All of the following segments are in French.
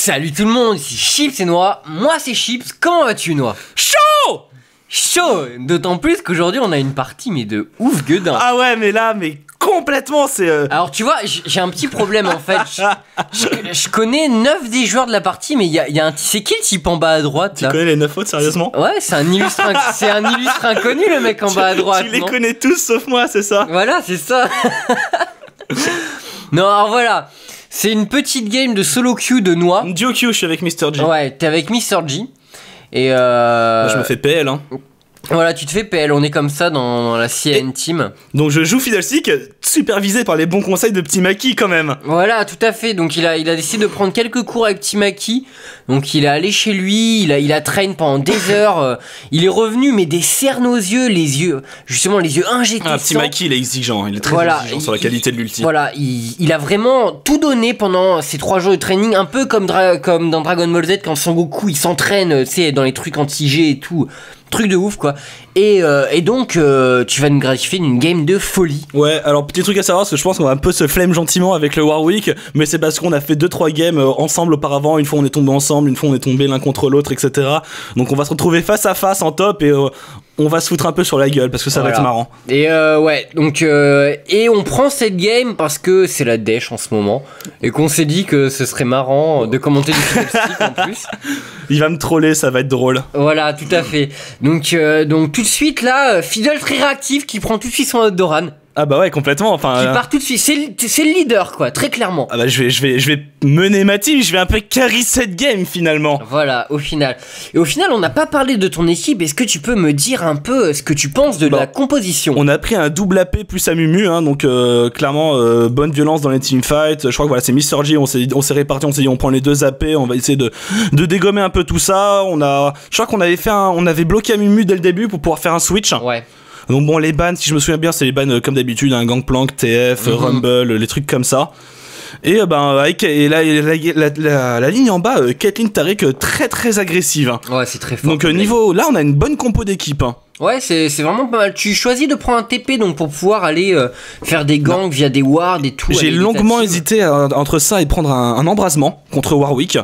Salut tout le monde, ici Chips et Noah. Moi c'est Chips, comment vas-tu Noah? Chaud. Chaud. D'autant plus qu'aujourd'hui on a une partie mais de ouf gueudin. Ah ouais mais là mais complètement c'est... Alors tu vois, j'ai un petit problème en fait. Je connais 9 des joueurs de la partie mais il y a un... C'est qui le type en bas à droite là? Tu connais les 9 autres sérieusement? Ouais, c'est un illustre inconnu le mec en bas à droite. Tu les connais tous sauf moi, c'est ça? Voilà, c'est ça. Non, alors voilà. C'est une petite game de solo queue de Noah. Duo Q, je suis avec Mr. G. Ouais, t'es avec Mr. G. Et Moi, je me fais PL hein. Voilà, tu te fais PL, on est comme ça dans la CN Team. Donc je joue Fiddlestick, supervisé par les bons conseils de Petit Maki quand même. Voilà, tout à fait. Donc il a décidé de prendre quelques cours avec Petit Maki. Donc il est allé chez lui, il a train pendant des heures. Il est revenu, mais des cernes aux yeux, les yeux injectés. Ah, Petit Maki, il est exigeant, il est très exigeant sur la qualité de l'ulti. Voilà, il a vraiment tout donné pendant ces 3 jours de training, un peu comme dans Dragon Ball Z quand Son Goku il s'entraîne, tu sais, dans les trucs anti-G et tout. Truc de ouf quoi. Et donc tu vas nous gratifier d'une game de folie. Ouais, alors petit truc à savoir, parce que je pense qu'on va un peu se flemme gentiment avec le Warwick, mais c'est parce qu'on a fait 2-3 games ensemble auparavant. Une fois on est tombé ensemble, une fois on est tombé l'un contre l'autre, etc. Donc on va se retrouver face à face en top et on va se foutre un peu sur la gueule parce que ça va être marrant. Et ouais, donc et on prend cette game parce que c'est la dèche en ce moment et qu'on s'est dit que ce serait marrant de commenter du Fiddlestick en plus. Il va me troller, ça va être drôle. Voilà, tout à fait. Donc tout de suite là, Fiddle très réactif qui prend tout de suite son Doran. Ah bah ouais, complètement, enfin... Qui part tout de suite, c'est le leader quoi, très clairement. Ah bah je vais mener ma team, je vais un peu carry cette game finalement. Voilà, au final. Et au final, on n'a pas parlé de ton équipe, est-ce que tu peux me dire un peu ce que tu penses de la composition? On a pris un double AP plus Amumu, hein, donc clairement bonne violence dans les teamfights. Je crois que voilà, c'est Mr. G, on s'est répartis, on s'est dit on prend les 2 AP, on va essayer de dégommer un peu tout ça. Je crois qu'on avait bloqué Amumu dès le début pour pouvoir faire un switch. Ouais. Donc bon, les bans, si je me souviens bien, c'est les bans comme d'habitude, un Gangplank, TF, Rumble, les trucs comme ça. Et la ligne en bas, Caitlyn Taric très très agressive. Ouais, c'est très fort. Donc niveau, là on a une bonne compo d'équipe. Hein. Ouais, c'est vraiment pas mal. Tu choisis de prendre un TP donc pour pouvoir aller faire des gangs via des wards et tout. J'ai longuement hésité entre ça et prendre un embrasement contre Warwick.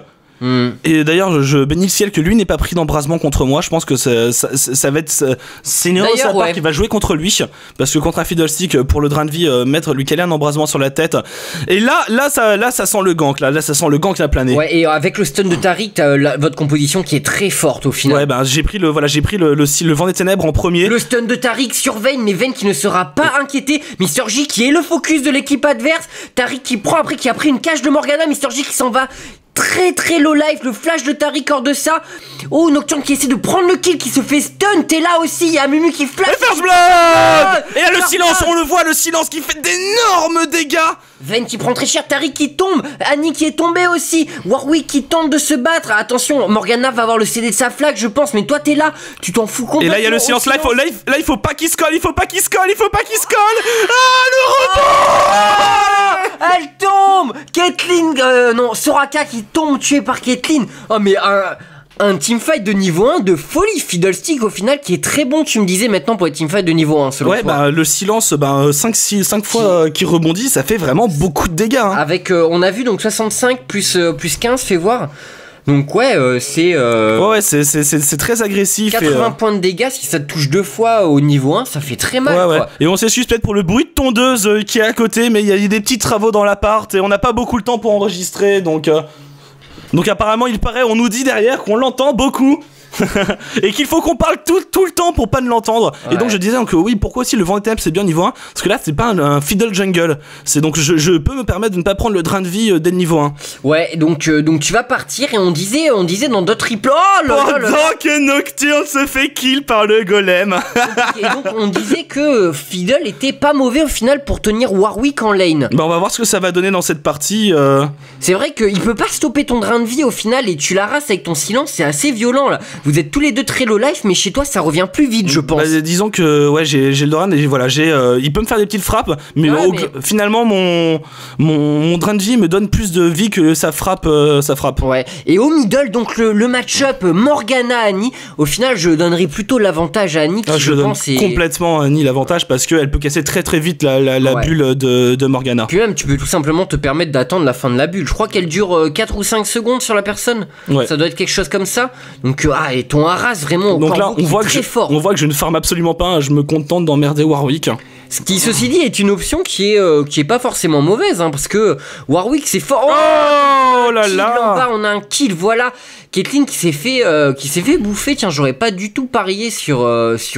Et d'ailleurs je bénis le ciel que lui n'ait pas pris d'embrasement contre moi. Je pense que ça va être c'est une erreur de sa part qui va jouer contre lui, parce que contre un Fiddlestick pour le drain de vie, lui caler un embrasement sur la tête, et là ça sent le gank, là ça sent le gank la plané. Ouais, et avec le stun de Taric, t'as votre composition qui est très forte au final. Ouais, bah j'ai pris le vent des ténèbres en premier. Le stun de Taric sur Vayne, mais Vayne qui ne sera pas inquiété. Mr. J qui est le focus de l'équipe adverse. Taric qui prend après, qui a pris une cage de Morgana. Mr. J qui s'en va très très low life, le flash de Taric hors de ça. Oh, Nocturne qui essaie de prendre le kill, qui se fait stun. T'es là aussi, il y a Mumu qui flash. Et First Blood. Et là le silence, on le voit, le silence qui fait d'énormes dégâts. Vayne qui prend très cher, Taric qui tombe, Annie qui est tombée aussi, Warwick qui tente de se battre. Attention, Morgana va avoir le CD de sa flag je pense, mais toi t'es là, tu t'en fous complètement. Et là il y a le silence, là il faut pas qu'il se colle, il faut pas qu'il se colle. Ah, le rebond. Elle tombe. Caitlyn, non, Soraka qui tombe tuée par Caitlyn. Oh mais un teamfight de niveau 1 de folie. Fiddlestick au final qui est très bon, tu me disais maintenant pour les teamfights de niveau 1 selon toi. Bah le silence, 5 fois qui rebondit, ça fait vraiment beaucoup de dégâts hein. Avec on a vu donc 65 plus 15, fais voir. Donc ouais, c'est très agressif. 80 points de dégâts, si ça te touche 2 fois au niveau 1, ça fait très mal quoi. Et on s'excuse peut-être pour le bruit de tondeuse qui est à côté, mais il y a des petits travaux dans l'appart et on n'a pas beaucoup le temps pour enregistrer, donc apparemment il paraît, on nous dit derrière qu'on l'entend beaucoup. Et qu'il faut qu'on parle tout le temps pour pas ne l'entendre. Ouais. Et donc je disais que oui, pourquoi aussi le vent des ténèbres c'est bien niveau 1, parce que là c'est pas un fiddle jungle, c'est donc je peux me permettre de ne pas prendre le drain de vie dès le niveau 1. Ouais, donc tu vas partir et on disait dans d'autres replays pendant que Nocturne se fait kill par le golem. Et donc on disait que Fiddle était pas mauvais au final pour tenir Warwick en lane. Bah on va voir ce que ça va donner dans cette partie. C'est vrai qu'il peut pas stopper ton drain de vie au final, et tu la rases avec ton silence, c'est assez violent là. vous êtes tous les deux très low life, mais chez toi ça revient plus vite, je pense. Bah, disons que ouais, j'ai le Doran et voilà, il peut me faire des petites frappes, mais, finalement mon drain de vie me donne plus de vie que sa frappe. Ouais. Et au middle, donc le match-up Morgana-Annie, au final je donnerais plutôt l'avantage à Annie qui je pense complètement à Annie l'avantage parce qu'elle peut casser très très vite la bulle de Morgana. Puis même tu peux tout simplement te permettre d'attendre la fin de la bulle. Je crois qu'elle dure 4 ou 5 secondes sur la personne. Ouais. Ça doit être quelque chose comme ça. Donc et ton Haras vraiment au donc là on voit que je ne farme absolument pas, je me contente d'emmerder Warwick. Ce qui, ceci dit, est une option qui est pas forcément mauvaise, hein, parce que Warwick c'est fort. Oh là là. En bas, on a un kill, voilà. Caitlyn qui s'est fait bouffer. Tiens, j'aurais pas du tout parié sur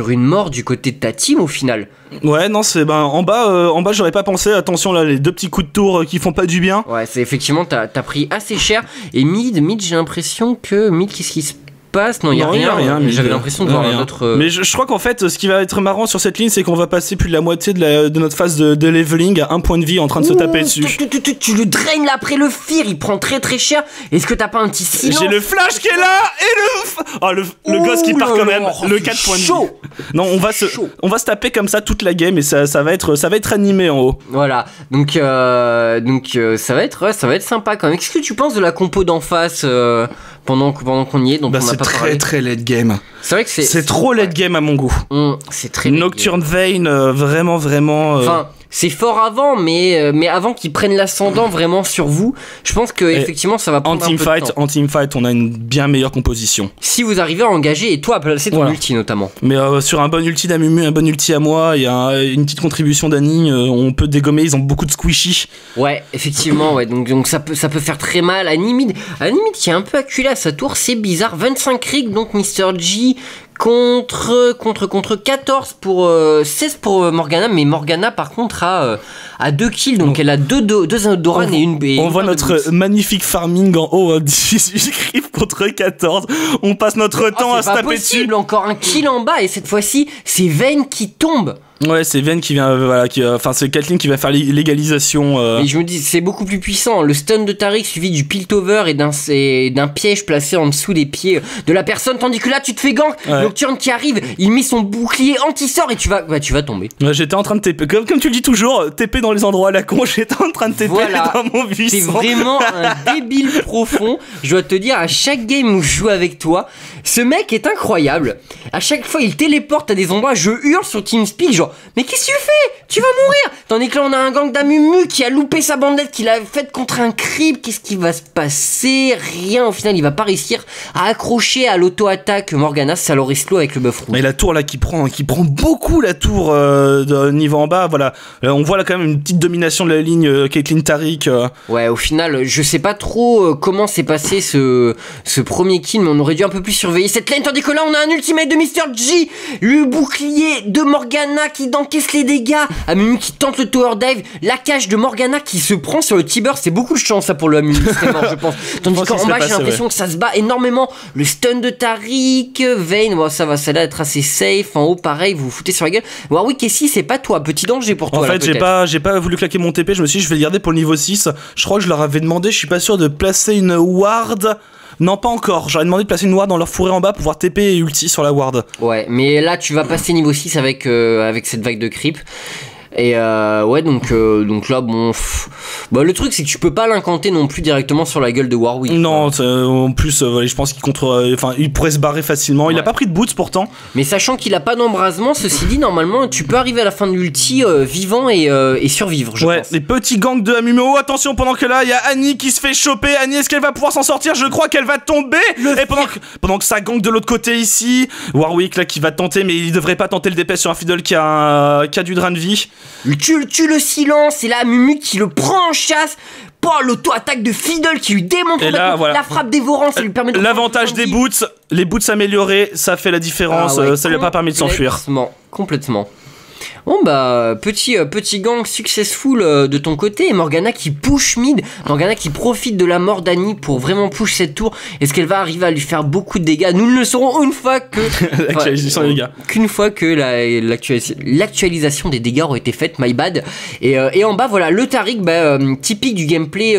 une mort du côté de ta team au final. Ouais, non, c'est en bas j'aurais pas pensé. Attention là, les 2 petits coups de tour qui font pas du bien. Ouais, c'est effectivement t'as pris assez cher. Et mid, j'ai l'impression que mid, qu'est-ce qui se passe? Non, il y a rien. J'avais l'impression de voir un autre. Mais je crois qu'en fait, ce qui va être marrant sur cette ligne, c'est qu'on va passer plus de la moitié de notre phase de leveling à 1 point de vie en train de se taper dessus. Tu le draines là après le fear, il prend très très cher. Est-ce que t'as pas un petit silence? J'ai le flash qui est là et le gosse qui part quand même. Le 4 points de vie. Non, on va se taper comme ça toute la game et ça va être animé en haut. Voilà. Donc ça va être sympa quand même. Qu'est-ce que tu penses de la compo d'en face pendant qu'on y est? Donc on a pas très très late game. C'est vrai que c'est trop late game à mon goût. C'est très Nocturne Vein, vraiment. Enfin, c'est fort avant, mais avant qu'ils prennent l'ascendant vraiment sur vous, je pense que effectivement ça va prendre un peu de temps. En teamfight, on a une bien meilleure composition. Si vous arrivez à engager et toi à placer ton ulti notamment. Mais sur un bon ulti d'Amumu, un bon ulti à moi et une petite contribution d'Annie, on peut dégommer. Ils ont beaucoup de squishy. Ouais, effectivement, ouais. Donc ça peut faire très mal. Annie mid qui est un peu acculé à sa tour, c'est bizarre. 25 Rick, donc Mr. G. Contre 14 pour 16 pour Morgana, mais Morgana par contre a 2 kills, donc elle a 2 Doran et une B. On voit notre magnifique farming en haut, 18 creep contre 14. On passe notre temps à se taper dessus. Encore un kill en bas et cette fois-ci c'est Vayne qui tombe. Ouais, c'est Vayne qui vient, c'est Caitlyn qui va faire l'égalisation. Et je me dis, c'est beaucoup plus puissant. Le stun de Taric suivi du Piltover et d'un piège placé en dessous des pieds de la personne, tandis que là tu te fais gank. Ouais. Nocturne qui arrive, il met son bouclier anti-sort et tu vas tomber. Ouais, j'étais en train de TP, comme tu le dis toujours, TP dans les endroits à la con, j'étais en train de TP dans mon buisson. C'est vraiment un débile profond. Je dois te dire, à chaque game où je joue avec toi, ce mec est incroyable. À chaque fois, il téléporte à des endroits, je hurle sur TeamSpeak, genre, mais qu'est-ce que tu fais? Tu vas mourir! Tandis que là, on a un gang d'Amumu qui a loupé sa bandette, qui l'a faite contre un creep. Qu'est-ce qui va se passer? Rien. Au final, il va pas réussir à accrocher à l'auto-attaque Morgana. Ça l'aurait slow avec le buff rouge. Et la tour là qui prend beaucoup la tour de niveau en bas. Voilà. On voit là quand même une petite domination de la ligne Caitlyn Taric. Ouais, au final, je sais pas trop comment s'est passé ce premier kill, mais on aurait dû un peu plus surveiller cette lane. Tandis que là, on a un ultimate de Mr. G. Le bouclier de Morgana qui encaisse les dégâts. Amumu qui tente le tower dive. La cage de Morgana qui se prend sur le T-Burst. C'est beaucoup de chance ça pour le Amumu, je pense. Tandis qu'en bas, j'ai l'impression que ça se bat énormément. Le stun de Taric, Vayne, bon, ça va être assez safe. En haut, pareil, vous vous foutez sur la gueule. Warwick, et si c'est pas toi, petit danger pour toi. En fait, j'ai pas voulu claquer mon TP. Je me suis dit, je vais le garder pour le niveau 6. Je crois que je leur avais demandé, je suis pas sûr de placer une ward. Non, pas encore. J'aurais demandé de placer une ward dans leur fourré en bas pour pouvoir TP et ulti sur la ward. Ouais, mais là, tu vas passer niveau 6 avec cette vague de creep. Et ouais, donc là, bon, le truc c'est que tu peux pas l'incanter non plus directement sur la gueule de Warwick. Non, en plus, je pense qu'il il pourrait se barrer facilement. Ouais. Il a pas pris de boots pourtant. Mais sachant qu'il a pas d'embrasement, ceci dit, normalement, tu peux arriver à la fin de l'ulti vivant et survivre. Je pense. Les petits gangs de Amumu. Oh, attention, pendant que là, il y a Annie qui se fait choper. Annie, est-ce qu'elle va pouvoir s'en sortir? Je crois qu'elle va tomber. Et pendant que ça gang de l'autre côté ici, Warwick là qui va tenter, mais il devrait pas tenter le DPS sur un Fiddle qui a du drain de vie. Tu le silence, et là Mumu qui le prend en chasse. L'auto-attaque de Fiddle qui lui démonte la frappe dévorante, ça lui permet de... L'avantage des boots, les boots améliorés, ça fait la différence, ça lui a pas permis de s'enfuir. Complètement. Bon bah petit gang successful de ton côté, et Morgana qui push mid, Morgana qui profite de la mort d'Annie pour vraiment push cette tour. Est-ce qu'elle va arriver à lui faire beaucoup de dégâts? Nous ne le saurons une fois que qu'une fois que l'actualisation des dégâts aura été faite, my bad. Et en bas voilà le Taric, typique du gameplay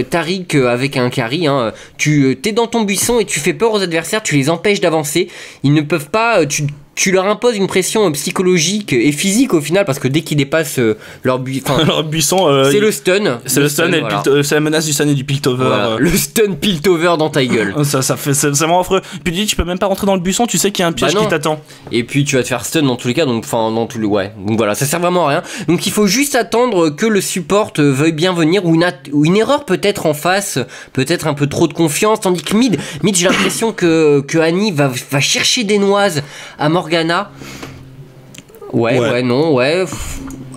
Taric avec un carry, hein. Tu t'es dans ton buisson et tu fais peur aux adversaires, tu les empêches d'avancer, ils ne peuvent pas, tu leur imposes une pression psychologique et physique au final, parce que dès qu'ils dépassent leur buisson, c'est le stun. C'est le stun, et voilà. C'est la menace du stun et du piltover. Voilà, le stun piltover dans ta gueule. C'est vraiment affreux. Puis tu peux même pas rentrer dans le buisson, tu sais qu'il y a un piège qui t'attend. Et puis tu vas te faire stun dans tous les cas, donc dans tout le ouais. Donc voilà, ça sert vraiment à rien. Donc il faut juste attendre que le support veuille bien venir, ou une erreur peut-être en face, peut-être un peu trop de confiance, tandis que mid j'ai l'impression que Annie va chercher des noises à Morgana. Ouais.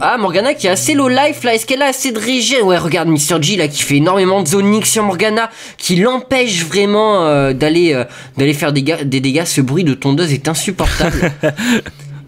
Ah, Morgana qui est assez low life là, est-ce qu'elle a assez de régène? Ouais, regarde Mr. G là qui fait énormément de zoning sur Morgana, qui l'empêche vraiment d'aller faire des dégâts. Ce bruit de tondeuse est insupportable.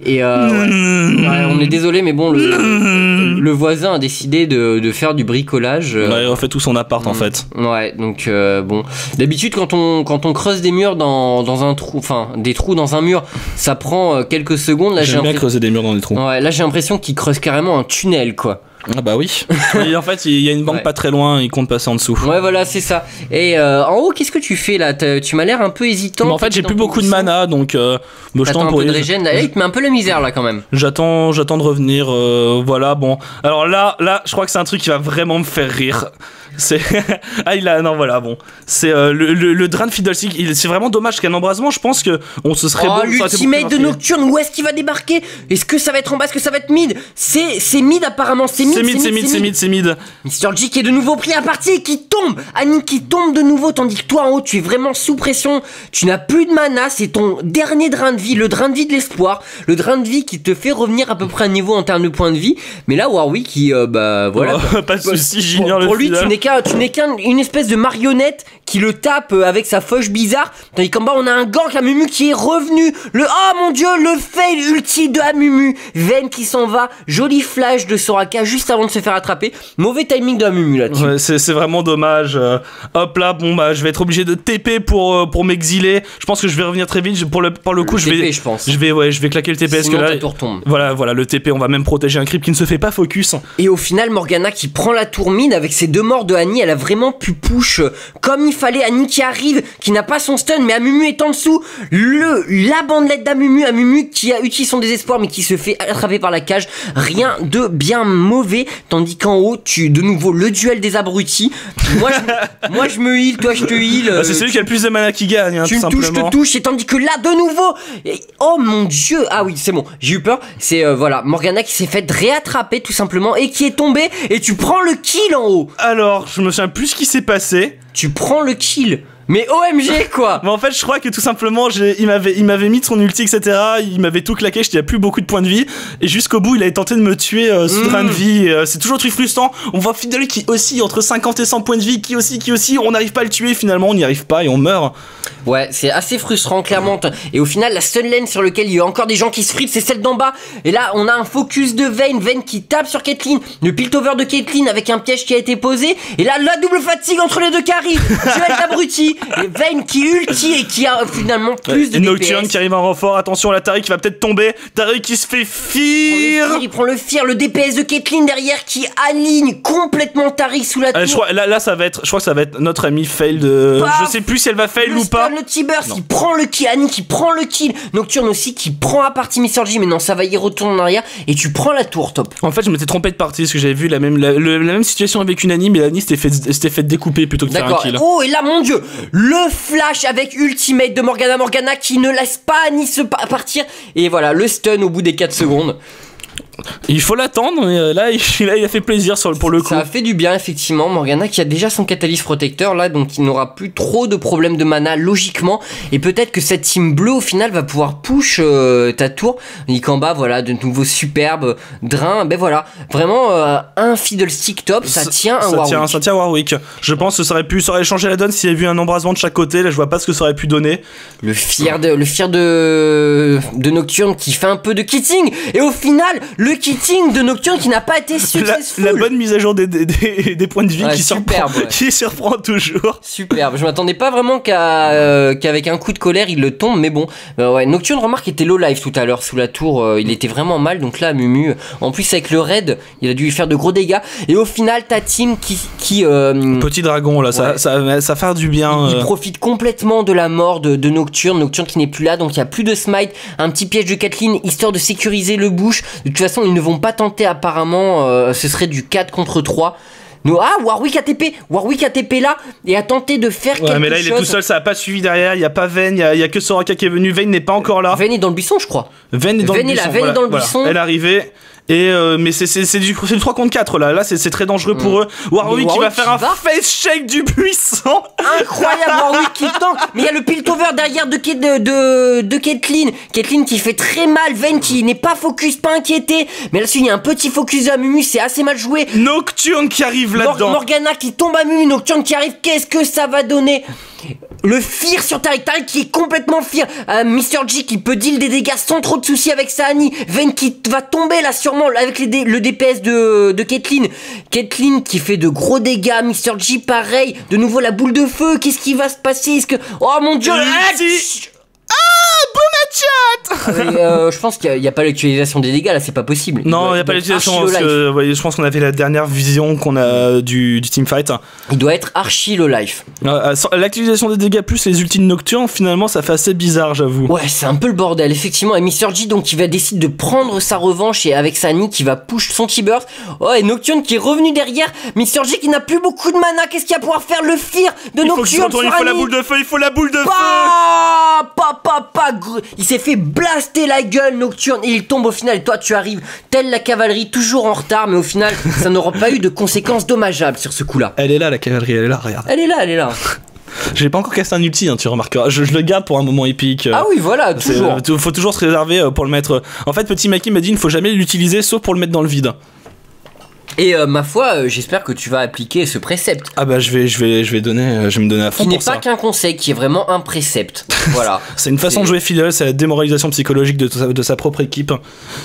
Et on est désolé, mais bon, le voisin a décidé de faire du bricolage. Ouais, il refait tout son appart en fait. Ouais, donc bon. D'habitude, quand on creuse des murs dans un trou, enfin des trous dans un mur, ça prend quelques secondes. Là, j'aime bien creuser des murs dans des trous. Ouais, là j'ai l'impression qu'il creuse carrément un tunnel, quoi. Ah bah oui. Et en fait, il y a une banque pas très loin, il compte passer en dessous. Ouais, voilà, c'est ça. Et en haut, qu'est-ce que tu fais là? Tu m'as l'air un peu hésitant. Mais en fait, j'ai plus beaucoup de mana, donc je tente un peu de régène. Là, il te met un peu la misère là quand même. J'attends de revenir. Voilà, bon. Alors là, je crois que c'est un truc qui va vraiment me faire rire. C'est voilà, bon, c'est le Drain Fiddlestick. C'est vraiment dommage qu'un embrasement, je pense que on se serait l'ultimate de Nocturne, où est-ce qu'il va débarquer? Est-ce que ça va être en bas? Est-ce que ça va être mid? C'est mid apparemment, c'est mid. Mr. G qui est de nouveau pris à partie et qui tombe. Annie qui tombe de nouveau, tandis que toi en haut tu es vraiment sous pression. Tu n'as plus de mana, c'est ton dernier drain de vie, le drain de vie de l'espoir, le drain de vie qui te fait revenir à peu près à niveau en termes de points de vie. Mais là Warwick qui voilà, pas de soucis, j'ignore le pour lui tu n'es qu'une espèce de marionnette qui le tape avec sa fauche bizarre. Tandis qu'en bas on a un gank, Amumu qui est revenu. Oh mon dieu, le fail ulti de Amumu. Vayne qui s'en va, joli flash de Soraka juste avant de se faire attraper. Mauvais timing de Amumu là-dessus. Ouais, c'est vraiment dommage. Hop là, bon bah je vais être obligé de TP pour m'exiler. Je pense que je vais revenir très vite. Pour le coup, je vais claquer le TP. Sinon, parce que ta tour tombe. Voilà, le TP, on va même protéger un creep qui ne se fait pas focus. Et au final, Morgana qui prend la tour mid avec ses deux morts de Annie, elle a vraiment pu push comme il fallait. Annie qui arrive, qui n'a pas son stun, mais Amumu est en dessous. La bandelette d'Amumu qui a utilisé son désespoir, mais qui se fait attraper par la cage. Rien de bien mauvais. Tandis qu'en haut, de nouveau le duel des abrutis. Moi je me heal, toi je te heal. C'est celui qui a le plus de mana qui gagne, hein, tu me touches, te touches. Et tandis que là, de nouveau, oh mon dieu. Ah oui, c'est bon, j'ai eu peur. C'est voilà, Morgana qui s'est fait réattraper tout simplement et qui est tombée. Et tu prends le kill en haut. Alors, je me souviens plus ce qui s'est passé. Tu prends le kill. Mais OMG quoi. Mais en fait je crois que tout simplement il m'avait mis de son ulti etc, il m'avait tout claqué, j'étais à plus beaucoup de points de vie et jusqu'au bout il avait tenté de me tuer sous train de vie, c'est toujours un truc frustrant. On voit Fiddle qui oscille entre 50 et 100 points de vie, qui aussi on n'arrive pas à le tuer, finalement on n'y arrive pas et on meurt. Ouais, c'est assez frustrant clairement. Et au final la seule lane sur lequel il y a encore des gens qui se fritent, c'est celle d'en bas. Et là on a un focus de Vayne qui tape sur Caitlyn, le piltover de Caitlyn avec un piège qui a été posé. Et là la double fatigue entre les deux carries. Duel d'abruti. Et Vayne qui ulti et qui a finalement plus de DPS. Nocturne qui arrive en renfort, attention la Taric qui va peut-être tomber. Taric qui se fait fear. Il prend le fear, le DPS de Caitlyn derrière qui aligne complètement Taric sous la tour. Je crois que ça va être notre ami fail de... Je sais plus si elle va fail ou pas. Le T-Burst, il prend le kill, Annie qui prend le kill, Nocturne aussi qui prend à partie Mr. G, mais non, ça va y retourner en arrière et tu prends la tour, top. En fait, je m'étais trompé de partie parce que j'avais vu la même situation avec une Annie, mais l'Annie s'était fait découper plutôt que de faire un kill. Oh, et là, mon dieu, le flash avec ultimate de Morgana qui ne laisse pas Annie se partir. Et voilà, le stun au bout des 4 secondes. Il faut l'attendre, mais là il a fait plaisir pour le coup. Ça a fait du bien effectivement. Morgana qui a déjà son Catalyst protecteur là, donc il n'aura plus trop de problèmes de mana logiquement, et peut-être que cette team bleue au final va pouvoir push ta tour. Nikamba, voilà, de nouveau superbe. Drain, ben voilà, vraiment un Fiddlestick top, ça tient un Warwick. Ça tient Warwick. Je pense que ça aurait changé la donne s'il y avait eu un embrasement de chaque côté. Là je vois pas ce que ça aurait pu donner. Le fier de Nocturne qui fait un peu de kitting, et au final le kitting de Nocturne qui n'a pas été successful. La bonne mise à jour des points de vie qui surprend toujours. Superbe, je m'attendais pas vraiment qu'avec un coup de colère il le tombe, mais bon. Ouais, Nocturne, remarque, était low life tout à l'heure sous la tour, il était vraiment mal, donc là Mumu, en plus avec le raid, il a dû lui faire de gros dégâts, et au final ta team qui Petit dragon là, ouais. ça fait du bien. Il profite complètement de la mort de Nocturne qui n'est plus là, donc il n'y a plus de smite, un petit piège de Kathleen histoire de sécuriser le bush. De toute façon ils ne vont pas tenter apparemment, ce serait du 4 contre 3. Warwick ATP là et a tenté de faire quelque chose. Mais là il est tout seul, ça a pas suivi derrière, il y a pas Vayne, il y a que Soraka qui est venu, Vayne n'est pas encore là. Vayne est dans le buisson je crois. Vayne est dans le buisson. Elle est arrivée. Et mais c'est du 3 contre 4 là c'est très dangereux pour eux. Warwick qui va faire un face shake du buisson. Incroyable. Warwick qui tank, mais il y a le piltover derrière de Caitlyn qui fait très mal. Vayne qui n'est pas focus, pas inquiété, mais là-dessus il y a un petit focus à Mumu, c'est assez mal joué. Nocturne qui arrive là-dedans. Morgana qui tombe à Mumu, Nocturne qui arrive, qu'est-ce que ça va donner? Le fear sur Taric qui est complètement fear. Mr. G qui peut deal des dégâts sans trop de soucis avec sa Annie. Vayne qui va tomber là sûrement avec le DPS de Caitlyn. Caitlyn qui fait de gros dégâts. Mr. G pareil. De nouveau la boule de feu. Qu'est-ce qui va se passer? Est-ce que... Oh mon dieu! Je pense qu'il n'y a pas l'actualisation des dégâts là, c'est pas possible. Non, il n'y a pas l'actualisation parce que je pense qu'on avait la dernière vision qu'on a du teamfight. Il doit être archi low life. L'actualisation des dégâts plus les ultimes nocturnes, finalement ça fait assez bizarre, j'avoue. Ouais, c'est un peu le bordel, effectivement. Et Mr. G donc qui va décider de prendre sa revanche et avec sa Annie qui va push son T-Burst. Oh, et Nocturne qui est revenu derrière. Mr. G qui n'a plus beaucoup de mana, qu'est-ce qu'il va pouvoir faire? Le fear de Nocturne. Il faut la boule de feu, Il s'est fait blaster la gueule Nocturne et il tombe au final. Et toi tu arrives telle la cavalerie toujours en retard, mais au final ça n'aura pas eu de conséquences dommageables sur ce coup là. Elle est là la cavalerie, elle est là, regarde. Elle est là. J'ai pas encore casté un ulti, tu remarqueras. Je le garde pour un moment épique. Ah oui, voilà, toujours. Faut toujours se réserver pour le mettre. En fait, Petit Maki m'a dit il ne faut jamais l'utiliser sauf pour le mettre dans le vide. Et ma foi, j'espère que tu vas appliquer ce précepte. Ah bah je vais me donner à fond qui pour ça. Qui n'est pas qu'un conseil, qui est vraiment un précepte. Voilà. C'est une façon de jouer fidèle, c'est la démoralisation psychologique de sa propre équipe.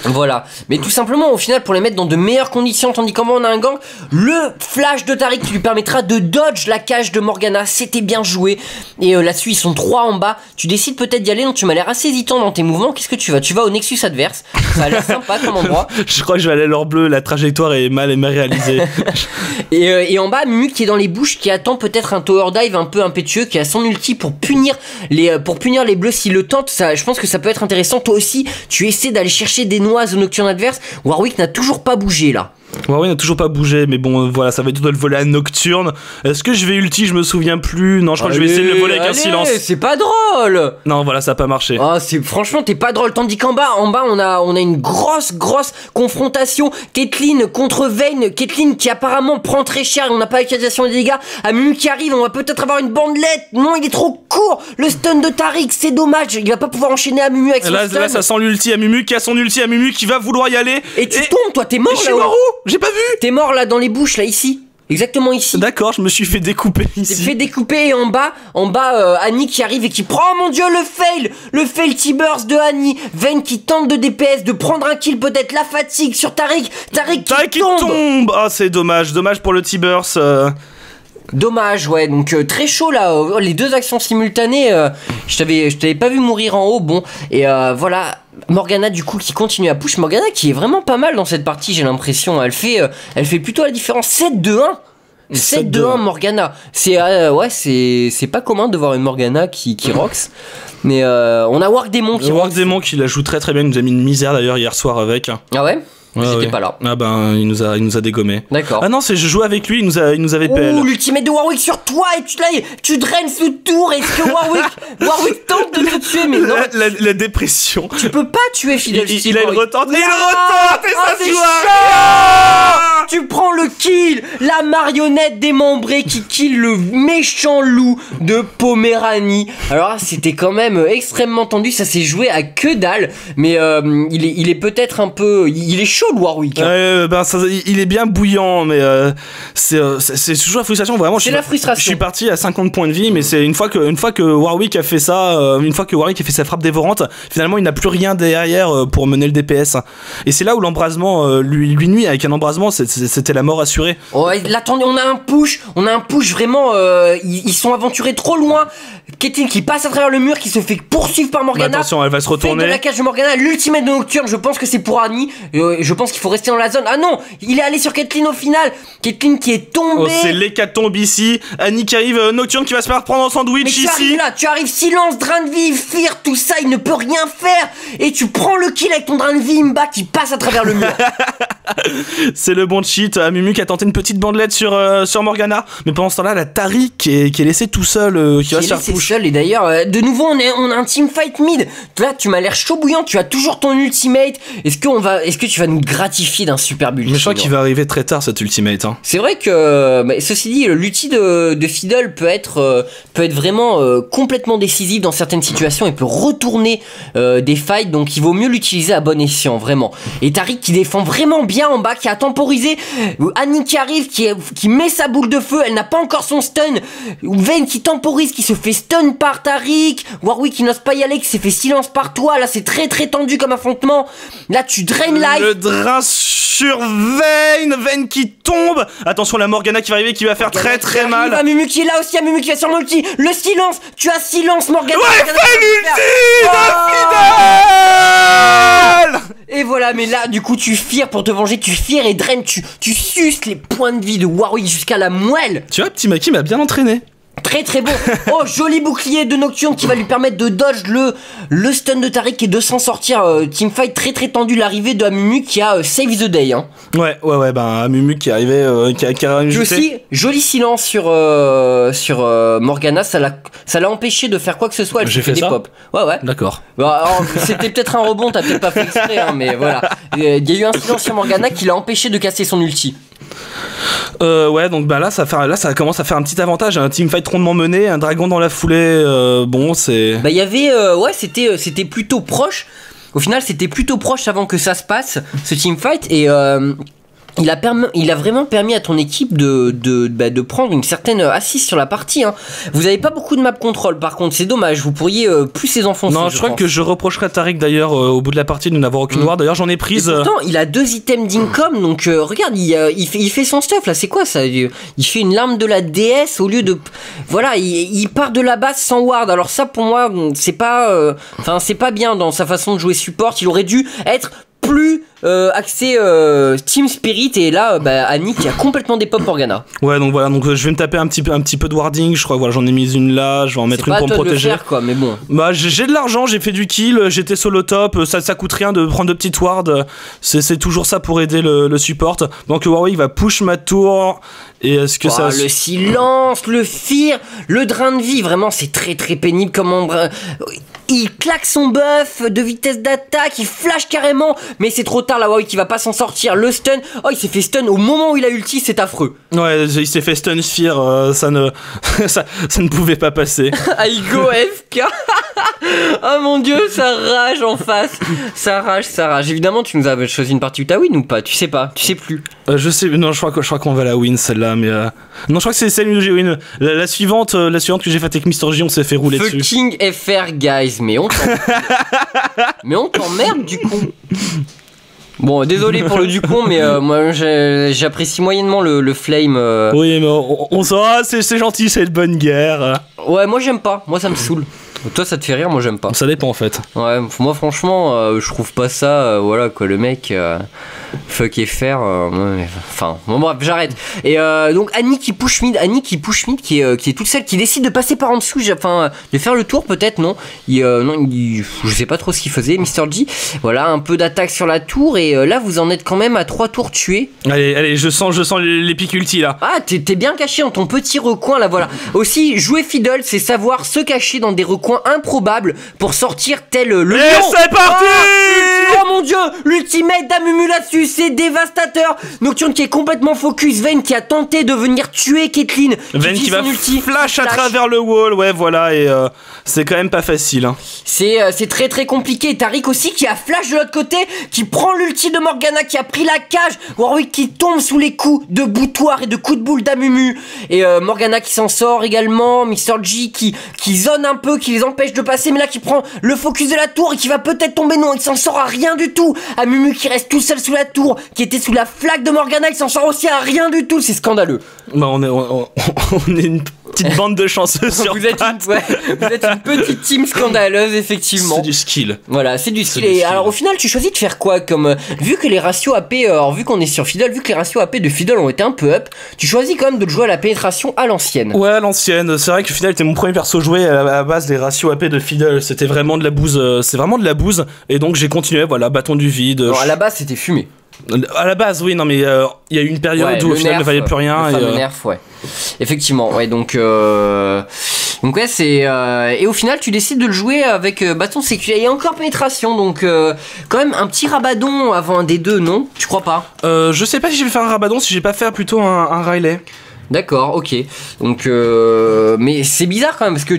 Voilà. Mais tout simplement, au final, pour les mettre dans de meilleures conditions, tandis qu'en bas on a un gang, le flash de Taric qui lui permettra de dodge la cage de Morgana, c'était bien joué. Et là-dessus, ils sont 3 en bas. Tu décides peut-être d'y aller, donc tu m'as l'air assez hésitant dans tes mouvements. Qu'est-ce que tu vas? Tu vas au Nexus adverse. Ça a l'air sympa comme endroit. Je crois que je vais aller à l'or bleu, la trajectoire est mal réalisée. Et en bas, Mumu qui est dans les bouches, qui attend peut-être un tower dive un peu impétueux, qui a son ulti pour punir les bleus s'il le tente. Ça, je pense que ça peut être intéressant. Toi aussi, tu essaies d'aller chercher des noises au Nocturne adverse. Warwick n'a toujours pas bougé là. Ouais, n'a toujours pas bougé, mais bon, voilà, ça va être dur de le voler à Nocturne. Est-ce que je vais ulti? Je me souviens plus. Non, je crois que je vais essayer de le voler avec un silence. C'est pas drôle. Non, voilà, ça a pas marché. Ah, franchement, t'es pas drôle. Tandis qu'en bas, on a une grosse confrontation. Caitlyn contre Vayne. Caitlyn qui apparemment prend très cher. On n'a pas l'utilisation des dégâts. Mumu qui arrive, on va peut-être avoir une bandelette. Non, il est trop court. Le stun de Taric, c'est dommage. Il va pas pouvoir enchaîner à Mumu avec son stun. Là, ça sent l'ulti à Mumu, qui a son ulti à Mumu, qui va vouloir y aller. Et tu tombes, toi, t'es mort. Je suis mort où? J'ai pas vu. T'es mort là dans les bouches, là, ici. Exactement ici. D'accord, je me suis fait découper ici. T'es fait découper et en bas, Annie qui arrive et qui prend, oh mon dieu, le fail T-Burst de Annie. Vayne qui tente de DPS, de prendre un kill peut-être, la fatigue sur Taric qui tombe. Ah, c'est dommage pour le T-Burst. Dommage, ouais, donc très chaud là, les deux actions simultanées, je t'avais pas vu mourir en haut, bon, et voilà, Morgana du coup qui continue à push, Morgana qui est vraiment pas mal dans cette partie, j'ai l'impression, elle fait plutôt la différence, 7-2-1 7-2-1 Morgana, c'est pas commun de voir une Morgana qui rocks. Mais on a Wargdemon qui la joue très très bien, il nous a mis une misère d'ailleurs hier soir avec. Ah ouais? J'étais pas là. Ah ben, il nous a dégommé. D'accord. Ah non, je jouais avec lui, il nous avait PL. Ouh, l'ultimate de Warwick sur toi et tu draines ce tour. Est-ce que Warwick tente de te tuer? Mais non. La dépression. Tu peux pas tuer Fiddle. Il a une retente. Et il retente et ça se c'est voit. chiant. Tu prends le kill. La marionnette démembrée qui kill le méchant loup de Poméranie. Alors là, c'était quand même extrêmement tendu. Ça s'est joué à que dalle. Mais il est peut-être un peu... Il est chaud le Warwick. Hein. Ben il est bien bouillant, mais c'est toujours la frustration. Vraiment, c'est la frustration. Je suis parti à 50 points de vie, mais c'est une fois que Warwick a fait ça, une fois que Warwick a fait sa frappe dévorante, finalement il n'a plus rien derrière pour mener le DPS. Et c'est là où l'embrasement lui nuit. Avec un embrasement, c'était la mort assurée. Oh, là, attendez, on a un push vraiment. Ils sont aventurés trop loin. Caitlyn qui passe à travers le mur, qui se fait poursuivre par Morgana. Bah attention, elle va se retourner. De la cage de Morgana, l'ultimate de Nocturne. Je pense que c'est pour Annie. Je pense qu'il faut rester dans la zone. Ah non, il est allé sur Caitlyn au final. Caitlyn qui est tombée. Oh, c'est l'hécatombe ici. Annie qui arrive, Nocturne qui va se faire prendre en sandwich. Mais ici. Tu arrives, silence, drain de vie, Fear, tout ça, il ne peut rien faire. Et tu prends le kill avec ton drain de vie, Imba qui passe à travers le mur. C'est le bon cheat. Amumu qui a tenté une petite bandelette sur Morgana, mais pendant ce temps-là, la Tari qui est laissé tout seul, qui va se faire push. Seul. Et d'ailleurs, de nouveau, on a un teamfight mid. Là, tu m'as l'air chaud bouillant. Tu as toujours ton ultimate. Est-ce que tu vas nous gratifier d'un super ultimate? Mais je crois qu'il va arriver très tard cet ultimate. Hein. C'est vrai que, ceci dit, l'ulti de Fiddle peut être vraiment complètement décisif dans certaines situations et peut retourner des fights. Donc, il vaut mieux l'utiliser à bon escient, vraiment. Et Tariq qui défend vraiment bien en bas, qui a temporisé. Annie qui arrive, qui met sa boule de feu. Elle n'a pas encore son stun. Vayne qui temporise, qui se fait stun par Tariq. Warwick qui n'ose pas y aller, qui s'est fait silence par toi. Là, c'est très très tendu comme affrontement. Là, tu draines life. Le drain sur Vayne qui tombe. Attention, la Morgana qui va arriver, qui va faire très très mal. Il y a Mumu qui est là aussi, Mumu qui va sur l'ulti. Le silence, tu as silence Morgana. Ouais, fais l'ulti de Fiddle. Et voilà, mais là, du coup, tu fires pour te venger, tu fires et draines, tu suces les points de vie de Warwick jusqu'à la moelle. Tu vois, petit Maki m'a bien entraîné. Très très bon. Oh, joli bouclier de Nocturne qui va lui permettre de dodge le stun de Tariq et de s'en sortir. Teamfight très très tendu, l'arrivée de Amumu qui a save the day. Hein. Ouais, ben Amumu qui est arrivé, qui a aussi, joli silence sur Morgana, ça l'a empêché de faire quoi que ce soit. J'ai fait des ça. pop. Ouais. D'accord. Bah, c'était peut-être un rebond, t'as peut-être pas fait exprès, hein, mais voilà. Il y a eu un silence sur Morgana qui l'a empêché de casser son ulti. Ouais, donc bah là ça commence à faire un petit avantage, un teamfight rondement mené, un dragon dans la foulée, bon c'est... Bah il y avait, c'était plutôt proche, au final c'était plutôt proche avant que ça se passe, ce teamfight, et il a vraiment permis à ton équipe de prendre une certaine assise sur la partie. Hein. Vous avez pas beaucoup de map control par contre, c'est dommage, vous pourriez plus les enfoncer. Non, je crois que je reprocherais à Tariq d'ailleurs au bout de la partie de n'avoir aucune ward. D'ailleurs j'en ai prise. Et pourtant il a 2 items d'income, donc regarde, il fait son stuff là, c'est quoi ça? Il fait une larme de la déesse au lieu de... Voilà, il part de la base sans ward. Alors ça pour moi c'est pas... c'est pas bien dans sa façon de jouer support, il aurait dû être plus axé Team Spirit, et là Annie qui a complètement dépop Morgana. Ouais, donc voilà, donc je vais me taper un petit peu de warding, je crois. Voilà, j'en ai mis une là, je vais en mettre une pour me protéger. C'est pas à toi de le faire quoi, mais bon. Bah j'ai de l'argent, j'ai fait du kill, j'étais solo top, ça coûte rien de prendre de petites wards, c'est toujours ça pour aider le support. Donc Warwick va push ma tour. Et est-ce que ça... Le silence, le fear, le drain de vie, vraiment c'est très très pénible comme il claque son buff de vitesse d'attaque, il flash carrément, mais c'est trop tard, la Warwick qui va pas s'en sortir. Le stun, oh il s'est fait stun au moment où il a ulti, c'est affreux. Ouais, il s'est fait stun Sphere, ça ne pouvait pas passer. Aigo FK. Oh mon dieu, ça rage en face. Ça rage. Évidemment, tu nous avais choisi une partie où t'as win ou pas? Tu sais pas, tu sais plus. Je sais, non, je crois qu'on va la win celle-là, mais non, je crois que c'est celle où j'ai win. La suivante que j'ai faite avec Mr. J, on s'est fait rouler dessus. Fucking FR, guys, mais on t'emmerde du con. Bon, désolé pour le du con, mais moi j'apprécie moyennement le flame. Oui, mais on saura, c'est gentil, c'est de bonne guerre. Ouais, moi j'aime pas, moi ça me saoule. Toi ça te fait rire, moi j'aime pas. Ça dépend en fait. Ouais, moi franchement, je trouve pas ça, voilà quoi, le mec, fuck et faire, ouais, enfin, bon bref, j'arrête. Et donc Annie qui push mid, qui est toute seule, qui décide de passer par en dessous, enfin, de faire le tour peut-être, non, je sais pas trop ce qu'il faisait, Mr. G, voilà, un peu d'attaque sur la tour, et là vous en êtes quand même à 3 tours tués. Allez, je sens l'épic ulti là. Ah, t'es bien caché dans ton petit recoin là, voilà. Aussi, jouer Fiddle, c'est savoir se cacher dans des recoins improbables pour sortir tel le lion. Et c'est parti. Oh mon dieu, l'ultimate d'Amumu là-dessus, c'est dévastateur. Nocturne qui est complètement focus, Vayne qui a tenté de venir tuer Caitlyn. Vayne qui va flash à travers le wall, ouais voilà, et c'est quand même pas facile. Hein. C'est très très compliqué. Tariq aussi qui a flash de l'autre côté, qui prend l'ulti de Morgana, qui a pris la cage. Warwick qui tombe sous les coups de boutoir et de coups de boule d'Amumu. Et Morgana qui s'en sort également. Mr. G qui zone un peu, qui les empêche de passer, mais là qui prend le focus de la tour et qui va peut-être tomber. Non, il s'en sort à rien du tout. Amumu qui reste tout seul sous la tour, qui était sous la flaque de Morgana, il s'en sort aussi à rien du tout. C'est scandaleux. Bah on est une petite bande de chanceux sur vous êtes une petite team scandaleuse, effectivement. C'est du skill. Voilà, c'est du skill. Et alors au final, tu choisis de faire quoi comme vu que les ratios AP, vu qu'on est sur Fiddle, vu que les ratios AP de Fiddle ont été un peu up, tu choisis quand même de jouer à la pénétration à l'ancienne. Ouais, à l'ancienne. C'est vrai que Fiddle était mon premier perso joué. À la base, les ratios AP de Fiddle, c'était vraiment de la bouse. C'est vraiment de la bouse. Et donc j'ai continué. Voilà, bâton du vide. Alors, à la base, c'était fumé. À la base, oui, non, mais il y a eu une période où au final, il ne valait plus rien. Le nerf, ouais. Effectivement, ouais, donc ouais, c'est. Et au final, tu décides de le jouer avec bâton sécurité et encore pénétration, donc quand même un petit rabadon avant un des deux, non? Tu crois pas? Je sais pas si je vais faire un rabadon, si je vais pas faire plutôt un Riley. D'accord, ok. Donc, mais c'est bizarre quand même parce que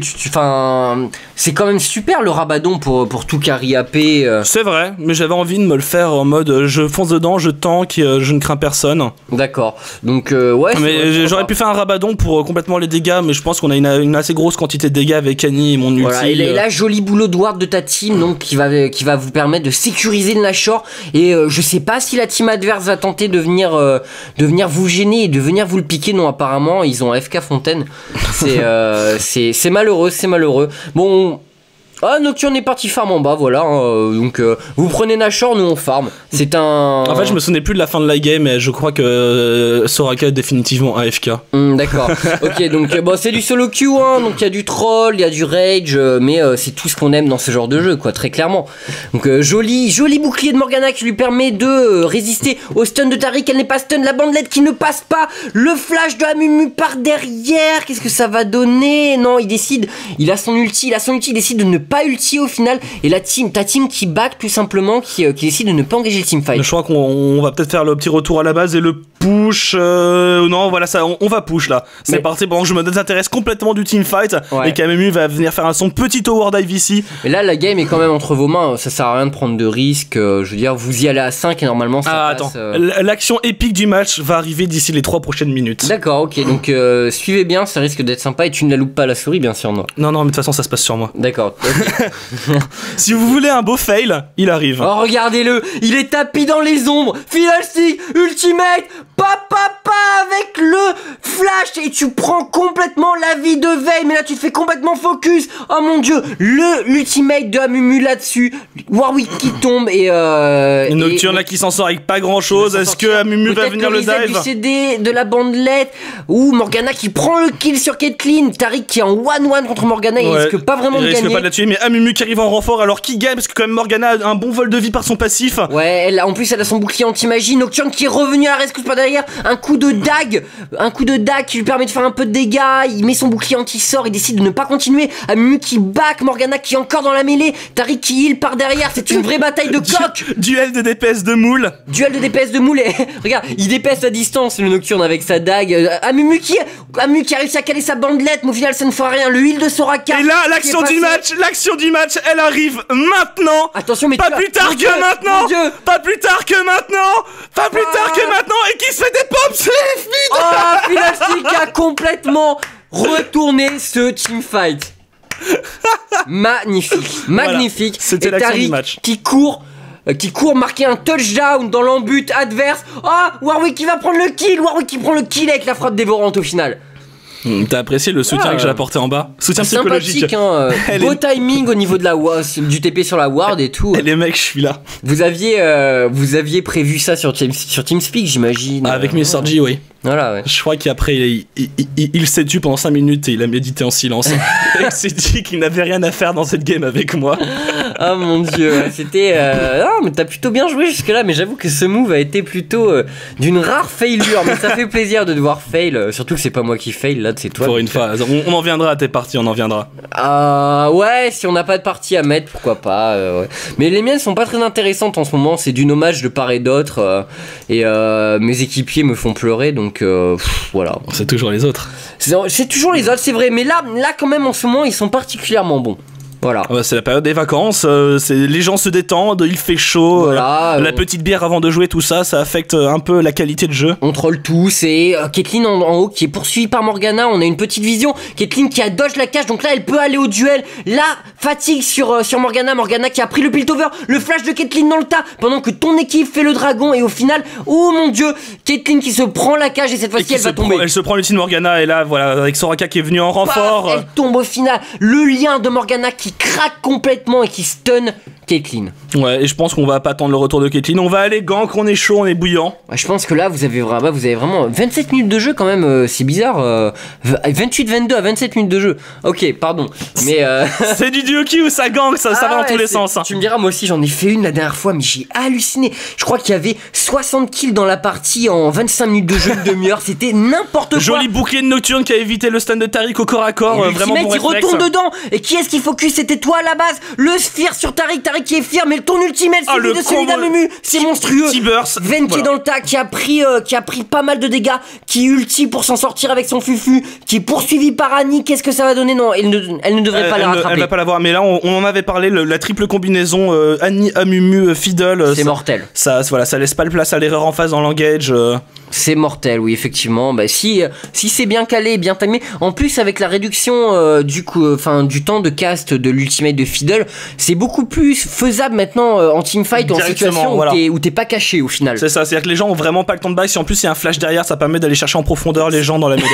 c'est quand même super le rabadon pour tout carry AP. C'est vrai, mais j'avais envie de me le faire en mode je fonce dedans, je tank, je ne crains personne. D'accord. Donc ouais. Mais j'aurais pu faire un rabadon pour complètement les dégâts, mais je pense qu'on a une assez grosse quantité de dégâts avec Annie et mon ulti. Voilà, et là, joli boulot de Ward de ta team, donc qui va vous permettre de sécuriser le Nashor. Et je sais pas si la team adverse va tenter de venir vous gêner et de venir vous le piquer. Non, apparemment ils ont FK Fontaine. C'est malheureux. Bon. Ah, Nocturne est parti farm en bas, voilà. Donc, vous prenez Nashor, nous on farm. C'est un. En fait, je me souvenais plus de la fin de la game, mais je crois que Soraka est définitivement AFK. D'accord. Ok, donc bon, c'est du solo queue, hein. Donc il y a du troll, il y a du rage, mais c'est tout ce qu'on aime dans ce genre de jeu, quoi, très clairement. Donc joli bouclier de Morgana qui lui permet de résister au stun de Tariq. Elle n'est pas stun, la bandelette qui ne passe pas. Le flash de Amumu par derrière. Qu'est-ce que ça va donner? Non, il a son ulti, il décide de ne pas ulti au final, et ta team qui back tout simplement, qui décide de ne pas engager le teamfight. Je crois qu'on va peut-être faire le petit retour à la base et le push. Non, voilà, ça, on va push là. C'est parti pendant que je me désintéresse complètement du teamfight, ouais. Et qu'Amumu va venir faire son petit tower dive ici. Mais là, la game est quand même entre vos mains, ça sert à rien de prendre de risques. Je veux dire, vous y allez à 5 et normalement ça passe. Attends, l'action épique du match va arriver d'ici les 3 prochaines minutes. D'accord, ok, donc suivez bien, ça risque d'être sympa et tu ne la loupes pas la souris, bien sûr, non? Non, mais de toute façon, ça se passe sur moi. D'accord. Si vous voulez un beau fail, il arrive. Oh, regardez-le, il est tapis dans les ombres. Final Stick, Ultimate, papa avec le flash et tu prends complètement la vie de Vayne. Mais là, tu te fais complètement focus. Oh mon dieu, l'ultimate de Amumu là-dessus. Warwick qui tombe et Nocturne là qui s'en sort avec pas grand-chose. Est-ce que Amumu va venir le dive? Du CD de la bandelette ou Morgana qui prend le kill sur Caitlyn. Tariq qui est en 1-1 contre Morgana, il risque pas vraiment de gagner. Il risque pas de la tuer, mais Amumu qui arrive en renfort alors qui gagne parce que quand même Morgana a un bon vol de vie par son passif. Ouais, en plus elle a son bouclier anti-magie. Nocturne qui est revenu à la rescousse par derrière, un coup de dague qui lui permet de faire un peu de dégâts. Il met son bouclier anti-sort, il décide de ne pas continuer. Amumu qui back, Morgana qui est encore dans la mêlée, Tariq qui heal par derrière. C'est une vraie bataille de coq. Duel de DPS de moule. Et regarde, il DPS à distance le Nocturne avec sa dague. Amumu qui a réussi à caler sa bandelette, mais au final ça ne fera rien. Le heal de Soraka. Et là, l'action du match, elle arrive maintenant. Attention, mais pas plus tard que maintenant. Et qui se fait des pops. Oh, Fiddlestick a complètement retourné ce teamfight. Magnifique. Voilà, c'était l'action du match. Qui court marquer un touchdown dans l'embut adverse. Ah, Warwick qui va prendre le kill. Warwick qui prend le kill avec la frappe dévorante au final. T'as apprécié le soutien que j'ai apporté en bas? Soutien psychologique. Sympathique, hein. Beau timing au niveau de du TP sur la ward et tout. Et les mecs, je suis là. Vous aviez prévu ça sur TeamSpeak, j'imagine. Avec Mr. G, oui. Voilà, ouais. Je crois qu'après, il s'est tué pendant 5 minutes et il a médité en silence. Et il s'est dit qu'il n'avait rien à faire dans cette game avec moi. Oh mon dieu, c'était... Non, mais t'as plutôt bien joué jusque-là, mais j'avoue que ce move a été plutôt d'une rare failure. Mais ça fait plaisir de devoir fail, surtout que c'est pas moi qui fail, là, c'est toi. Pour une fois, on en viendra à tes parties, on en viendra. Ouais, si on n'a pas de partie à mettre, pourquoi pas. Ouais. Mais les miennes sont pas très intéressantes en ce moment, c'est du hommage de part et d'autre. Et mes équipiers me font pleurer, donc voilà. C'est toujours les autres. C'est toujours les autres, c'est vrai, mais là quand même en ce moment ils sont particulièrement bons. Voilà. C'est la période des vacances, les gens se détendent, il fait chaud, voilà, la petite bière avant de jouer, tout ça, ça affecte un peu la qualité de jeu. On troll tous et Caitlyn en haut qui est poursuivie par Morgana, on a une petite vision, Caitlyn qui a dodge la cage, donc là elle peut aller au duel, la fatigue sur Morgana qui a pris le piltover, le flash de Caitlyn dans le tas, pendant que ton équipe fait le dragon et au final, oh mon dieu, Caitlyn qui se prend la cage et cette fois-ci elle va tomber. Elle se prend l'ultime Morgana et là voilà, avec Soraka qui est venu en renfort. Elle tombe au final, le lien de Morgana qui craque complètement et qui stun Caitlyn. Ouais, et je pense qu'on va pas attendre le retour de Caitlyn, on va aller gank, on est chaud, on est bouillant. Ouais, je pense que là vous avez vraiment 27 minutes de jeu quand même, c'est bizarre, 28-22 à 27 minutes de jeu. Ok, pardon, mais c'est du Duoki ou ça gank, ça va dans tous les sens. Hein. Tu me diras, moi aussi j'en ai fait une la dernière fois, mais j'ai halluciné. Je crois qu'il y avait 60 kills dans la partie en 25 minutes de jeu, de demi-heure, c'était n'importe quoi. Joli bouclier de Nocturne qui a évité le stun de Tariq au corps à corps, vraiment bon réflexe. Qui retourne dedans, et qui est-ce qui focus? C'était toi à la base, le Sphere sur Tariq qui est fier, mais ton ultimate suivi de celui d'Amumu, c'est monstrueux. Ven qui est dans le tas, qui a pris pas mal de dégâts, qui ulti pour s'en sortir avec son fufu, qui est poursuivi par Annie. Qu'est-ce que ça va donner? Non, elle ne devrait pas la rattraper. Elle va pas l'avoir, mais là on en avait parlé, la triple combinaison Annie, Amumu, Fiddle. C'est mortel. Ça laisse pas de place à l'erreur en face dans l'engage. C'est mortel, oui, effectivement. Bah, si c'est bien calé, bien timé. En plus, avec la réduction du temps de cast de l'ultimate de Fiddle, c'est beaucoup plus faisable maintenant en teamfight ou en situation où t'es pas caché au final. C'est ça, c'est-à-dire que les gens ont vraiment pas le temps de back. Si en plus il y a un flash derrière, ça permet d'aller chercher en profondeur les gens dans la mêlée.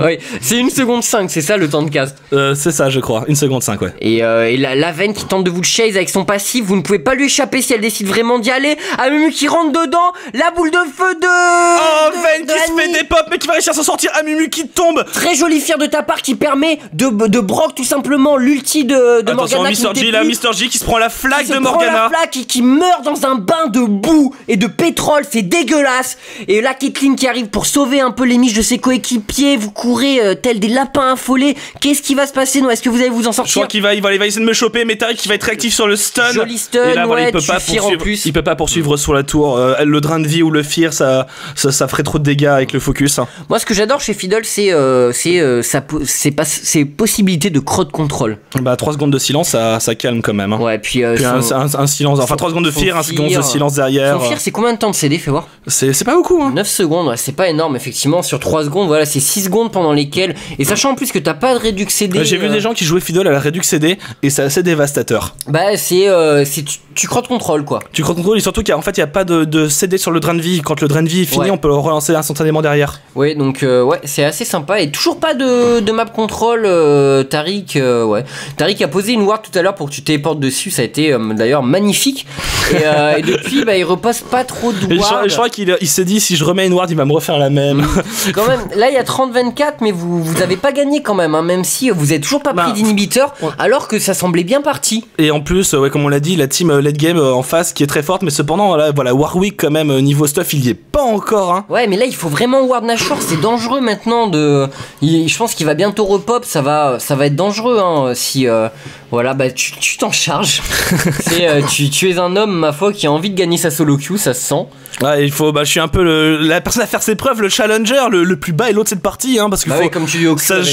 Oui, c'est 1 seconde 5, c'est ça le temps de cast. C'est ça, je crois, 1 seconde 5, ouais. Et la Ven qui tente de vous le chase avec son passif, vous ne pouvez pas lui échapper si elle décide vraiment d'y aller. Amumu qui rentre dedans, la boule de feu de. Oh, Ven qui se fait des pop, mais qui va réussir à s'en sortir. Amumu qui tombe. Très joli fear de ta part qui permet de broc tout simplement l'ulti de Morgana. Attention, Mr. G, là, Mr. G qui se prend la flaque de Morgana. La flaque et qui meurt dans un bain de boue et de pétrole, c'est dégueulasse. Et là, Caitlyn qui arrive pour sauver un peu les miches de ses coéquipiers, vous courez tels des lapins affolés. Qu'est-ce qui va se passer? Est-ce que vous allez vous en sortir? Je crois qu'il va essayer de me choper, mais Tariq qui va être réactif sur le stun. Joli stun, et là, ouais, il peut pas poursuivre sur la tour. Le drain de vie ou le fear, ça ferait trop de dégâts avec le focus. Moi, ce que j'adore chez Fiddle, c'est ses possibilités de crowd control. Bah 3 secondes de silence, ça calme quand même. Hein. Ouais, puis un silence, enfin 3 secondes de fear, 1 seconde de silence derrière. Son fear, c'est combien de temps de CD? Fais voir. C'est pas beaucoup. Hein. 9 secondes, ouais, c'est pas énorme, effectivement. Sur 3 secondes, voilà, c'est 6 secondes pendant lesquelles. Et sachant en plus que t'as pas de réduc CD. J'ai vu des gens qui jouaient Fiddle à la réduc CD et c'est assez dévastateur. Bah, tu crowd control quoi. Tu crowd control et surtout qu'en fait, il y a pas de CD sur le drain de vie. Quand le drain de vie est fini, on peut le relancer instantanément derrière. Ouais, donc ouais, c'est assez sympa. Et toujours pas de map control. Tariq, ouais. Tariq a posé une ward tout à l'heure pour que tu téléportes dessus. Ça a été d'ailleurs magnifique. Et depuis, bah, il repasse pas trop de ward. Je crois qu'il s'est dit, si je remets une ward, il va me refaire la même. Quand même, là, il y a 30-24, mais vous avez pas gagné quand même, hein, même si vous avez toujours pas pris d'inhibiteur, alors que ça semblait bien parti. Et en plus, ouais, comme on l'a dit, la team late game en face qui est très forte, mais cependant, là, voilà, Warwick quand même, niveau stuff, il y est pas encore. Hein. Ouais, mais là, il faut vraiment ward Nashor, c'est dangereux maintenant. Je pense qu'il va bientôt repop, ça va être dangereux. Hein, si voilà, bah tu t'en charges. Tu es un homme, ma foi, qui a envie de gagner sa solo queue, ça se sent. Ouais, je suis un peu la personne à faire ses preuves, le challenger, le plus bas et l'autre cette partie, hein, parce que comme tu dis, ça se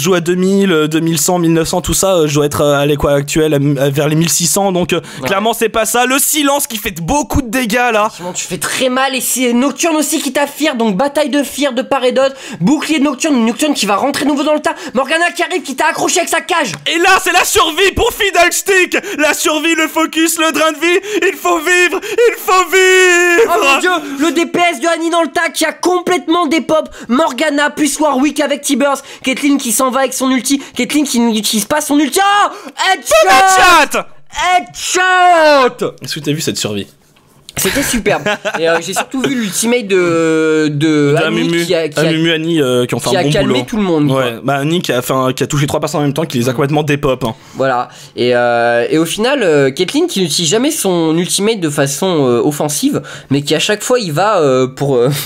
joue à 2000, 2100, 1900, tout ça. Je dois être à l'équation actuelle vers les 1600, donc clairement c'est pas ça. Le silence qui fait beaucoup de dégâts là. Tu fais très mal et c'est Nocturne aussi qui t'affire, donc bataille de fear de part et d'autre. Bouclier de Nocturne qui va rentrer nouveau dans le tas. Morgana qui arrive, qui t'a accroché avec sa cage. Et là c'est la survie pour Fiddlestick. La survie, le focus, le drain de vie. Il faut vivre. Oh mon dieu, le DPS de Annie dans le tas qui a complètement dépop Morgana plus plus Warwick avec T-Burst. Caitlyn qui s'en va avec son ulti. Caitlyn qui n'utilise pas son ulti. Oh, headshot. Headshot. Est-ce que t'as vu cette survie? C'était superbe. Et j'ai surtout vu l'ultimate de Annie qui a Annie qui ont fait un bon calmé boulot. tout le monde. Ouais, bah Annie qui a touché 3 personnes en même temps, qui les a complètement dépop. Hein. Voilà. Et au final, Caitlyn qui n'utilise jamais son ultimate de façon offensive, mais qui à chaque fois il va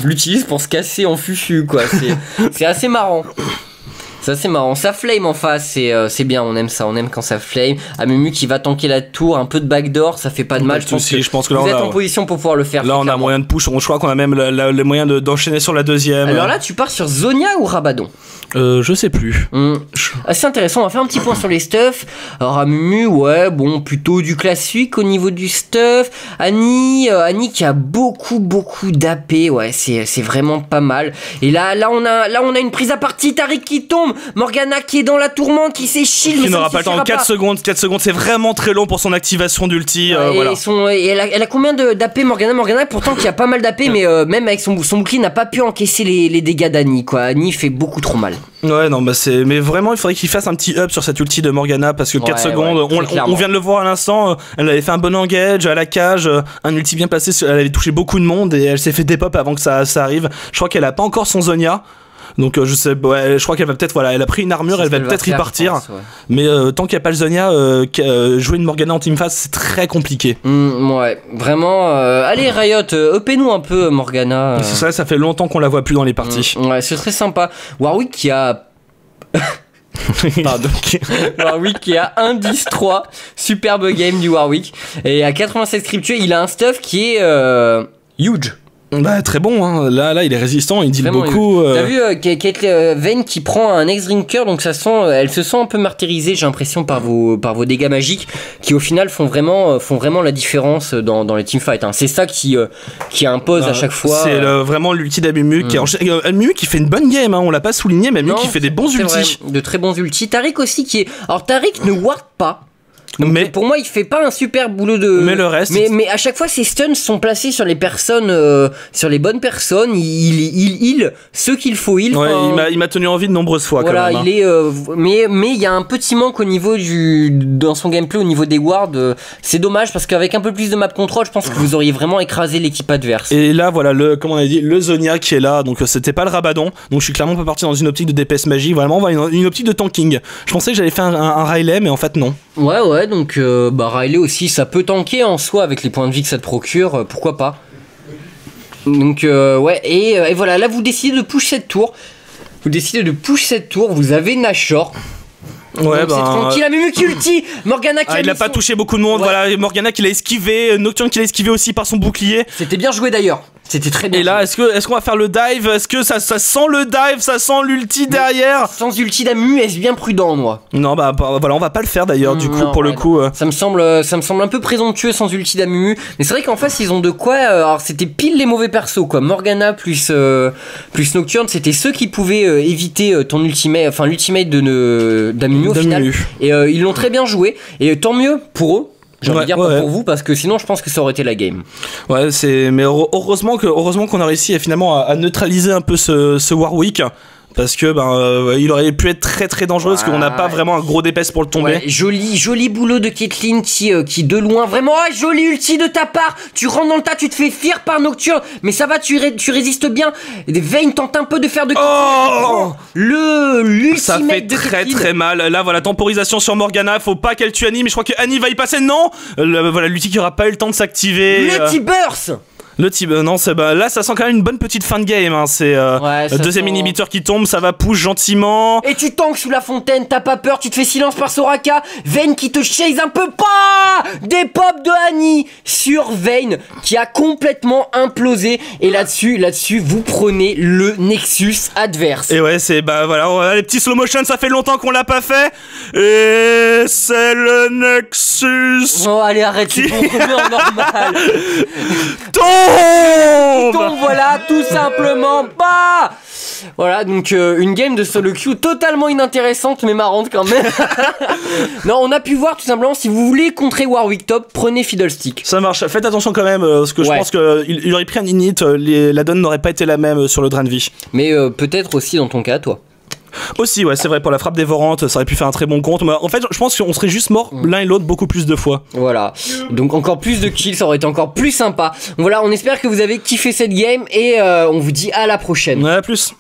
l'utilise pour se casser en fufu quoi. C'est assez marrant. Ça c'est marrant, ça flame en face, c'est bien, on aime ça, on aime quand ça flame. Amumu qui va tanker la tour, un peu de backdoor, ça fait pas de mal. Je pense que là, vous êtes en position pour pouvoir le faire. Là on a moyen de push, je crois qu'on a même le moyen d'enchaîner sur la deuxième. Alors là tu pars sur Zhonya ou Rabadon? Je sais plus. Assez intéressant, on va faire un petit point sur les stuffs. Alors Amumu, ouais, bon, plutôt du classique au niveau du stuff. Annie qui a beaucoup d'AP, ouais, c'est vraiment pas mal. Et là on a une prise à partie, Taric qui tombe, Morgana qui est dans la tourmente, qui s'est shield. Qui n'aura pas le temps, 4 secondes, c'est vraiment très long pour son activation d'ulti. Voilà. Et elle a combien d'AP Morgana pourtant qui a pas mal d'AP, mais même avec son bouclier n'a pas pu encaisser les dégâts d'Annie, quoi. Annie fait beaucoup trop mal. Ouais, non, bah mais vraiment, il faudrait qu'il fasse un petit up sur cette ulti de Morgana parce que 4 secondes, on vient de le voir à l'instant, elle avait fait un bon engage à la cage, un ulti bien placé, elle avait touché beaucoup de monde et elle s'est fait dépop avant que ça arrive. Je crois qu'elle a pas encore son Zhonya. Donc je sais, ouais, je crois qu'elle va peut-être, voilà, elle a pris une armure, elle va peut-être y partir. Pense, ouais. Mais tant qu'il n'y a pas le Zhonya, jouer une Morgana en teamphase, c'est très compliqué. Ouais, vraiment. Allez Riot, upez-nous un peu Morgana. C'est ça, ça fait longtemps qu'on la voit plus dans les parties. Ouais, c'est très sympa. Warwick qui a... Pardon. Warwick qui a 1-10-3, superbe game du Warwick. Et à 87 scriptueux, il a un stuff qui est huge. Bah très bon, hein. Là il est résistant, il deal beaucoup. T'as vu Vayne qui prend un X-Drinker, donc ça sent, elle se sent un peu martyrisée, j'ai l'impression, par vos dégâts magiques, qui au final font vraiment la différence dans les teamfights. Hein. C'est ça qui impose à chaque fois. C'est vraiment l'ulti d'Amumu Amumu qui fait une bonne game, hein. On l'a pas souligné, mais Amumu qui fait des bons ultis. De très bons ultis. Taric aussi qui est... Alors Taric ne ward pas. Donc, mais pour moi il fait pas un super boulot de... Mais le reste... Mais à chaque fois ses stuns sont placés sur les personnes, sur les bonnes personnes. Il heal ceux qu'il faut heal. Ouais, il m'a tenu en vie de nombreuses fois. Voilà, quand même, il est... mais il y a un petit manque au niveau dans son gameplay, au niveau des wards. C'est dommage parce qu'avec un peu plus de map control, je pense que vous auriez vraiment écrasé l'équipe adverse. Et là voilà, comme on a dit, le Zhonya qui est là. Donc c'était pas le Rabadon. Donc je suis clairement pas parti dans une optique de DPS magie. Vraiment, on va une optique de tanking. Je pensais que j'allais faire un Riley, mais en fait non. Ouais, donc Riley aussi, ça peut tanker en soi avec les points de vie que ça te procure, pourquoi pas. Donc ouais, et voilà, là vous décidez de push cette tour. Vous avez Nashor. Ouais, c'est tranquille, Amumu qui ulti, Morgana qui il a pas touché beaucoup de monde, voilà, Morgana qui l'a esquivé, Nocturne qui l'a esquivé aussi par son bouclier. C'était bien joué d'ailleurs. C'était très bien. Et là, est-ce qu'on va faire le dive? Est-ce que ça sent le dive? Ça sent l'ulti derrière? Sans ulti d'Amumu, est-ce bien prudent, moi? Non, bah voilà, on va pas le faire d'ailleurs, du coup, pour le coup. Ça me semble un peu présomptueux sans ulti d'Amumu. Mais c'est vrai qu'en face, ils ont de quoi. Alors, c'était pile les mauvais persos, quoi. Morgana plus Nocturne, c'était ceux qui pouvaient éviter ton ultimate, enfin l'ultimate d'Amumu au final. Et ils l'ont très bien joué. Et tant mieux pour eux. J'ai envie de dire pour vous, parce que sinon je pense que ça aurait été la game. Ouais, mais heureusement qu'on a réussi finalement à neutraliser un peu ce Warwick. Parce que il aurait pu être très très dangereux parce qu'on n'a pas vraiment un gros DPS pour le tomber. Ouais, joli boulot de Caitlyn qui de loin vraiment joli ulti de ta part. Tu rentres dans le tas, tu te fais fear par Nocturne, mais ça va, tu résistes bien. Vayne tente un peu de faire de l'ultimate. Ça fait très mal. Là voilà, temporisation sur Morgana, faut pas qu'elle tue Annie, mais je crois que Annie va y passer. Non, voilà, l'ulti qui aura pas eu le temps de s'activer. Le T-Burst. Le type, non, là ça sent quand même une bonne petite fin de game. Hein. C'est deuxième inhibiteur qui tombe, ça va push gentiment. Et tu tankes sous la fontaine, t'as pas peur, tu te fais silence par Soraka. Vayne qui te chase un peu pas. Des pop de Annie sur Vayne qui a complètement implosé. Et là-dessus, vous prenez le Nexus adverse. Et ouais, voilà, les petits slow motion, ça fait longtemps qu'on l'a pas fait. Et c'est le Nexus. Oh, allez, arrête, c'est bon, remets en normal. Donc voilà, tout simplement. Voilà, donc une game de solo queue totalement inintéressante mais marrante quand même. Non, on a pu voir tout simplement, si vous voulez contrer Warwick top, prenez Fiddlestick. Ça marche, faites attention quand même, parce que je pense qu'il aurait pris un inhit, la donne n'aurait pas été la même sur le drain de vie. Mais peut-être aussi dans ton cas, toi. Aussi, ouais, c'est vrai, pour la frappe dévorante, ça aurait pu faire un très bon compte. Mais en fait, je pense qu'on serait juste morts l'un et l'autre beaucoup plus de fois. Voilà, donc encore plus de kills, ça aurait été encore plus sympa. Voilà, on espère que vous avez kiffé cette game et on vous dit à la prochaine. Ouais, à plus.